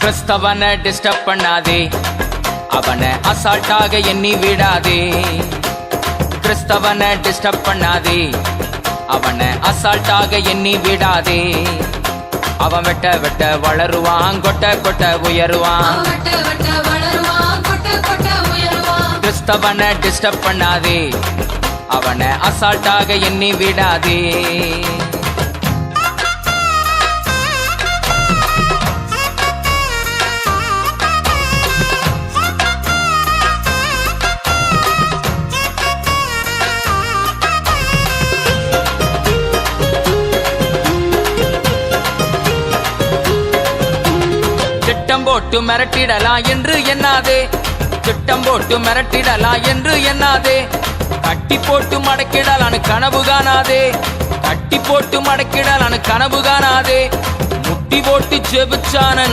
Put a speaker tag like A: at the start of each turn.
A: கிறிஸ்தவனை disturb பண்ணாதே, அவனை அசால்ட்டாக எண்ணி விடாதே. கிறிஸ்தவனை டிஸ்டர்ப் பண்ணாதே, அவனை அசால்ட்டாக எண்ணி விடாதே. அவன் வெட்ட வெட்ட வளருவான், கொட்ட கொட்ட உயருவான். கிறிஸ்தவனை டிஸ்டர்ப் பண்ணாதே, அவனை அசால்ட்டாக எண்ணி விடாதே. திட்டம் போட்டு மிரட்டிடலாம் என்று எண்ணாதே, திட்டம் போட்டு மிரட்டிடலாம் என்று எண்ணாதே. கட்டி போட்டு மடக்கிடலான்னு கனவு காணாதே, கட்டி போட்டு மடக்கிடலான்னு கனவு காணாதே. முட்டி போட்டு ஜெபிச்சான